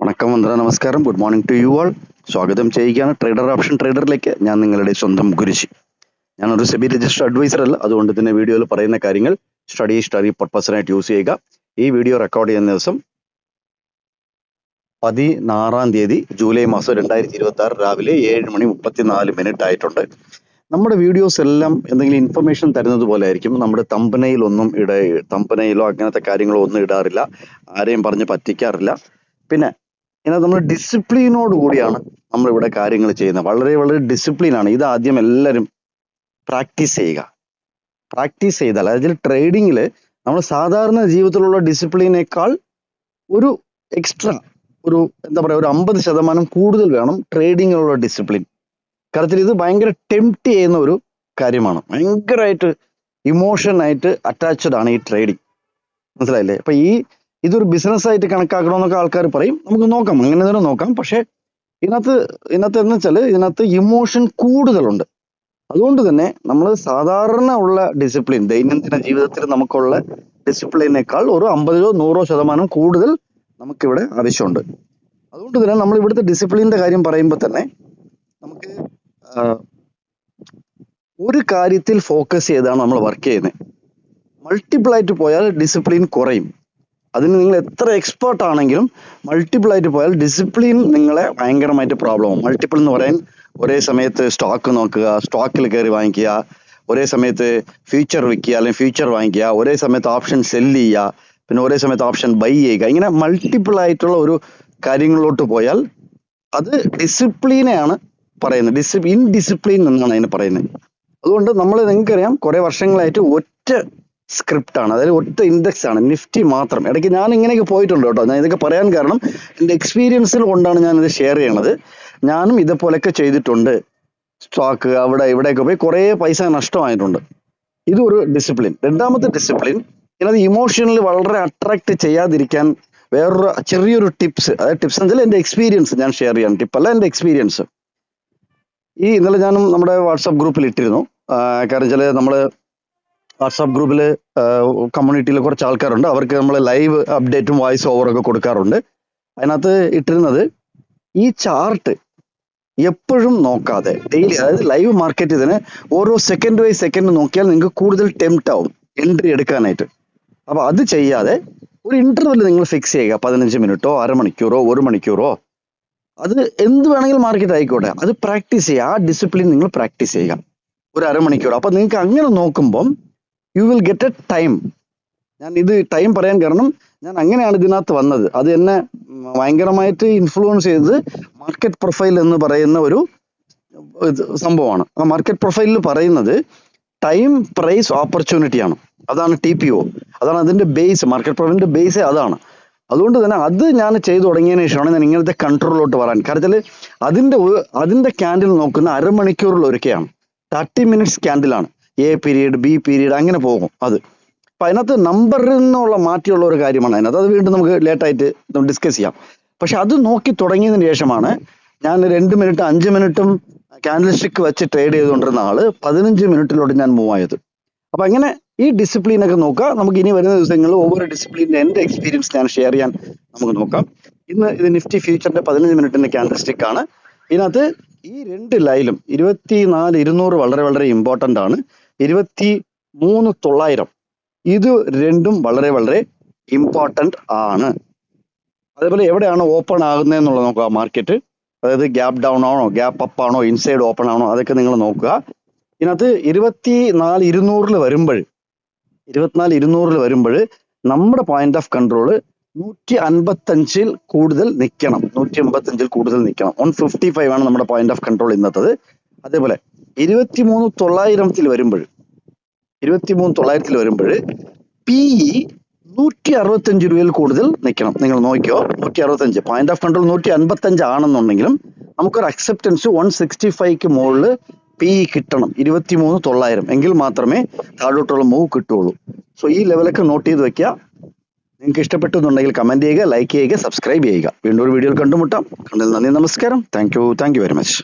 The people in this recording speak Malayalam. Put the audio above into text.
വണക്കം, വന്ദന, നമസ്കാരം. Good morning to you all. സ്വാഗതം ചെയ്യുകയാണ് ട്രേഡർ ഓപ്ഷൻ ട്രേഡറിലേക്ക്. ഞാൻ നിങ്ങളുടെ സ്വന്തം ഗുരുജി. ഞാനൊരു സെബി രജിസ്റ്റർ അഡ്വൈസർ അല്ല, അതുകൊണ്ട് തന്നെ വീഡിയോയിൽ പറയുന്ന കാര്യങ്ങൾ സ്റ്റഡി പർപ്പസിനായിട്ട് യൂസ് ചെയ്യുക. ഈ വീഡിയോ റെക്കോർഡ് ചെയ്യുന്ന ദിവസം 16 തീയതി ജൂലൈ മാസം 2026 രാവിലെ 7:34 ആയിട്ടുണ്ട്. നമ്മുടെ വീഡിയോസ് എല്ലാം എന്തെങ്കിലും ഇൻഫർമേഷൻ തരുന്നത് പോലെ ആയിരിക്കും. നമ്മുടെ തമ്പനയിലോ അങ്ങനത്തെ കാര്യങ്ങളോ ഒന്നും ഇടാറില്ല, ആരെയും പറഞ്ഞ് പറ്റിക്കാറില്ല. പിന്നെ ഇതിനകത്ത് നമ്മൾ ഡിസിപ്ലിനോട് കൂടിയാണ് നമ്മളിവിടെ കാര്യങ്ങൾ ചെയ്യുന്നത്. വളരെ വളരെ ഡിസിപ്ലിനാണ്. ഇത് ആദ്യം എല്ലാവരും പ്രാക്ടീസ് ചെയ്യുക. പ്രാക്ടീസ് ചെയ്താൽ, അതായത് ട്രേഡിങ്ങിൽ നമ്മൾ സാധാരണ ജീവിതത്തിലുള്ള ഡിസിപ്ലിനേക്കാൾ ഒരു എക്സ്ട്രാ ഒരു 50% കൂടുതൽ വേണം ട്രേഡിങ്ങിലുള്ള ഡിസിപ്ലിൻ. കാര്യത്തിൽ ഇത് ഭയങ്കര ടെംപ്റ്റ് ചെയ്യുന്ന ഒരു കാര്യമാണ്. ഭയങ്കരമായിട്ട് ഇമോഷനായിട്ട് അറ്റാച്ച്ഡ് ആണ് ഈ ട്രേഡിങ്. മനസ്സിലായില്ലേ? അപ്പൊ ഇതൊരു ബിസിനസ് ആയിട്ട് കണക്കാക്കണമെന്നൊക്കെ ആൾക്കാർ പറയും. നമുക്ക് നോക്കാം, അങ്ങനെ തന്നെ നോക്കാം. പക്ഷെ ഇതിനകത്ത് എന്ന് വെച്ചാൽ ഇതിനകത്ത് ഇമോഷൻ കൂടുതലുണ്ട്. അതുകൊണ്ട് തന്നെ നമ്മൾ സാധാരണ ഉള്ള ഡിസിപ്ലിൻ, ദൈനംദിന ജീവിതത്തിൽ നമുക്കുള്ള ഡിസിപ്ലിനേക്കാൾ ഒരു 50-100% കൂടുതൽ നമുക്കിവിടെ ആവശ്യമുണ്ട്. അതുകൊണ്ട് തന്നെ നമ്മൾ ഇവിടുത്തെ ഡിസിപ്ലിൻ്റെ കാര്യം പറയുമ്പോൾ തന്നെ നമുക്ക് ഒരു കാര്യത്തിൽ ഫോക്കസ് ചെയ്താണ് നമ്മൾ വർക്ക് ചെയ്യുന്നത്. മൾട്ടിപ്പിൾ ആയിട്ട് പോയാൽ ഡിസിപ്ലിൻ കുറയും. അതിന് നിങ്ങൾ എത്ര എക്സ്പേർട്ട് ആണെങ്കിലും മൾട്ടിപ്പിൾ ആയിട്ട് പോയാൽ ഡിസിപ്ലിൻ നിങ്ങളെ ഭയങ്കരമായിട്ട് പ്രോബ്ലം ആവും. മൾട്ടിപ്പിൾ എന്ന് പറയാൻ ഒരേ സമയത്ത് സ്റ്റോക്ക് നോക്കുക, സ്റ്റോക്കിൽ കയറി വാങ്ങിക്കുക, ഒരേ സമയത്ത് ഫ്യൂച്ചർ വിൽക്കുക അല്ലെങ്കിൽ ഫ്യൂച്ചർ വാങ്ങിക്കുക, ഒരേ സമയത്ത് ഓപ്ഷൻ സെല്ല് ചെയ്യുക, പിന്നെ ഒരേ സമയത്ത് ഓപ്ഷൻ ബൈ ചെയ്യുക. ഇങ്ങനെ മൾട്ടിപ്പിൾ ആയിട്ടുള്ള ഒരു കാര്യങ്ങളിലോട്ട് പോയാൽ അത് ഡിസിപ്ലിനെയാണ് പറയുന്നത്. ഇൻഡിസിപ്ലിൻ എന്നാണ് അതിന് പറയുന്നത്. അതുകൊണ്ട് നിങ്ങൾക്കറിയാം, കുറെ വർഷങ്ങളായിട്ട് ഒറ്റ സ്ക്രിപ്റ്റ് ആണ്, അതായത് ഒറ്റ ഇൻഡെക്സ് ആണ്, നിഫ്റ്റി മാത്രം. ഇടയ്ക്ക് ഞാൻ ഇങ്ങനെയൊക്കെ പോയിട്ടുണ്ട് കേട്ടോ. ഞാൻ ഇതൊക്കെ പറയാൻ കാരണം എൻ്റെ എക്സ്പീരിയൻസിൽ കൊണ്ടാണ് ഞാനിത് ഷെയർ ചെയ്യണത്. ഞാനും ഇതേപോലെയൊക്കെ ചെയ്തിട്ടുണ്ട്. സ്റ്റോക്ക് അവിടെ ഇവിടെയൊക്കെ പോയി കുറേ പൈസ നഷ്ടമായിട്ടുണ്ട്. ഇതൊരു ഡിസിപ്ലിൻ. രണ്ടാമത്തെ ഡിസിപ്ലിൻ, ഇതിനകത്ത് ഇമോഷണലി വളരെ അട്രാക്ട് ചെയ്യാതിരിക്കാൻ വേറൊരു ചെറിയൊരു ടിപ്സ്, അതായത് ടിപ്സ് എന്ന് വെച്ചാൽ എൻ്റെ എക്സ്പീരിയൻസ് ഞാൻ ഷെയർ ചെയ്യാൻ, ടിപ്പല്ല, എൻ്റെ എക്സ്പീരിയൻസ്. ഇന്നലെ ഞാനും നമ്മുടെ വാട്സാപ്പ് ഗ്രൂപ്പിൽ ഇട്ടിരുന്നു. കാരണം വെച്ചാൽ നമ്മൾ വാട്സാപ്പ് ഗ്രൂപ്പിൽ കമ്മ്യൂണിറ്റിയിൽ കുറച്ച് ആൾക്കാരുണ്ട്. അവർക്ക് നമ്മൾ ലൈവ് അപ്ഡേറ്റും വോയിസ് ഓവറൊക്കെ കൊടുക്കാറുണ്ട്. അതിനകത്ത് ഇട്ടിരുന്നത്, ഈ ചാർട്ട് എപ്പോഴും നോക്കാതെ ഡെയിലി, അതായത് ലൈവ് മാർക്കറ്റ് ഇതിന് ഓരോ സെക്കൻഡ് ബൈ സെക്കൻഡ് നോക്കിയാൽ നിങ്ങൾക്ക് കൂടുതൽ ടെംപ്റ്റ് ആവും എൻട്രി എടുക്കാനായിട്ട്. അപ്പോൾ അത് ചെയ്യാതെ ഒരു ഇന്റർവെൽ നിങ്ങൾ ഫിക്സ് ചെയ്യുക. 15 മിനിറ്റോ അരമണിക്കൂറോ 1 മണിക്കൂറോ, അത് എന്ത് വേണമെങ്കിലും മാർക്കറ്റ് ആയിക്കോട്ടെ, അത് പ്രാക്ടീസ് ചെയ്യുക. ആ ഡിസിപ്ലിൻ നിങ്ങൾ പ്രാക്ടീസ് ചെയ്യുക ഒരു അരമണിക്കൂർ. അപ്പം നിങ്ങൾക്ക് അങ്ങനെ നോക്കുമ്പം you will get A time. ഞാൻ ഇത് ടൈം പറയാൻ കാരണം ഞാൻ അങ്ങനെയാണ് ഇതിനകത്ത് വന്നത്. അത് എന്നെ ഭയങ്കരമായിട്ട് ഇൻഫ്ലുവൻസ് ചെയ്തത് മാർക്കറ്റ് പ്രൊഫൈൽ എന്ന് പറയുന്ന ഒരു സംഭവമാണ്. ആ മാർക്കറ്റ് പ്രൊഫൈലിൽ പറയുന്നത് ടൈം പ്രൈസ് ഓപ്പർച്യൂണിറ്റിയാണ്. അതാണ് TPO. അതാണ് അതിൻ്റെ ബേസ്. മാർക്കറ്റ് പ്രൊഫൈലിൻ്റെ ബേസ് അതാണ്. അതുകൊണ്ട് തന്നെ അത് ഞാൻ ചെയ്തു തുടങ്ങിയതിന് ശേഷമാണ് ഞാൻ ഇങ്ങനത്തെ കൺട്രോളിലോട്ട് വരാൻ. കാര്യത്തിൽ അതിൻ്റെ ക്യാൻഡിൽ നോക്കുന്ന അരമണിക്കൂറിലൊരിക്കലാണ്. 30 മിനിറ്റ്സ് ക്യാൻഡിലാണ്. A പീരീഡ്, B പീരീഡ്, അങ്ങനെ പോകും അത്. അപ്പം അതിനകത്ത് നമ്പറിൽ നിന്നുള്ള മാറ്റിയുള്ള ഒരു കാര്യമാണ് അതിനകത്ത്. അത് വീണ്ടും നമുക്ക് ലേറ്റായിട്ട് ഡിസ്കസ് ചെയ്യാം. പക്ഷെ അത് നോക്കി തുടങ്ങിയതിന് ശേഷമാണ് ഞാൻ 2 മിനിറ്റ് 5 മിനിറ്റും ക്യാൻഡിൽ സ്റ്റിക്ക് വെച്ച് ട്രേഡ് ചെയ്തുകൊണ്ടിരുന്ന ആള് 15 മിനിറ്റിലോട്ട് ഞാൻ മൂവ് ആയത്. അപ്പം അങ്ങനെ ഈ ഡിസിപ്ലിനൊക്കെ നോക്കുക. നമുക്ക് ഇനി വരുന്ന ദിവസങ്ങളിൽ ഒவ்வொரு ഡിസിപ്ലിൻ്റെ എൻ്റെ എക്സ്പീരിയൻസ് ഞാൻ ഷെയർ ചെയ്യാൻ നമുക്ക് നോക്കാം. ഇത് നിഫ്റ്റി ഫ്യൂച്ചറിൻ്റെ 15 മിനിറ്റിൻ്റെ ക്യാൻഡിൽ സ്റ്റിക്ക് ആണ്. ഇതിനകത്ത് ഈ 2 ലൈനും 24,200 വളരെ വളരെ ഇമ്പോർട്ടൻ്റ് ആണ്. 23,900 ഇത് രണ്ടും വളരെ വളരെ ഇമ്പോർട്ടൻ്റ് ആണ്. അതേപോലെ എവിടെയാണ് ഓപ്പൺ ആകുന്നതെന്നുള്ളത് നോക്കുക മാർക്കറ്റ്. അതായത് ഗ്യാപ്പ് ഡൗൺ ആണോ, ഗ്യാപ്പ് അപ്പ് ആണോ, ഇൻസൈഡ് ഓപ്പൺ ആണോ, അതൊക്കെ നിങ്ങൾ നോക്കുക. ഇതിനകത്ത് 24,200 വരുമ്പോൾ നമ്മുടെ പോയിന്റ് ഓഫ് കൺട്രോൾ 155 കൂടുതൽ നിൽക്കണം. 155 ആണ് നമ്മുടെ പോയിന്റ് ഓഫ് കൺട്രോൾ ഇന്നത്തത്. അതേപോലെ 23,900 വരുമ്പോൾ PE 165 രൂപയിൽ കൂടുതൽ നിൽക്കണം. നിങ്ങൾ നോക്കിയോ, 165. പോയിന്റ് ഓഫ് കൺട്രോൾ 155 ആണെന്നുണ്ടെങ്കിലും നമുക്കൊരു അക്സെപ്റ്റൻസ് 165ക്ക് മുകളിൽ PE കിട്ടണം. 23,900 എങ്കിൽ മാത്രമേ താഴോട്ടുള്ള മൂവ് കിട്ടുള്ളൂ. സോ ഈ ലെവലൊക്കെ നോട്ട് ചെയ്ത് വെക്കുക. നിങ്ങൾക്ക് ഇഷ്ടപ്പെട്ടു എന്നുണ്ടെങ്കിൽ കമൻറ്റ് ചെയ്യുക, ലൈക്ക് ചെയ്യുക, സബ്സ്ക്രൈബ് ചെയ്യുക. വീണ്ടും ഒരു വീഡിയോയിൽ കണ്ടുമുട്ടാം. കണ്ടതിൽ നന്ദി, നമസ്കാരം. Thank you very much.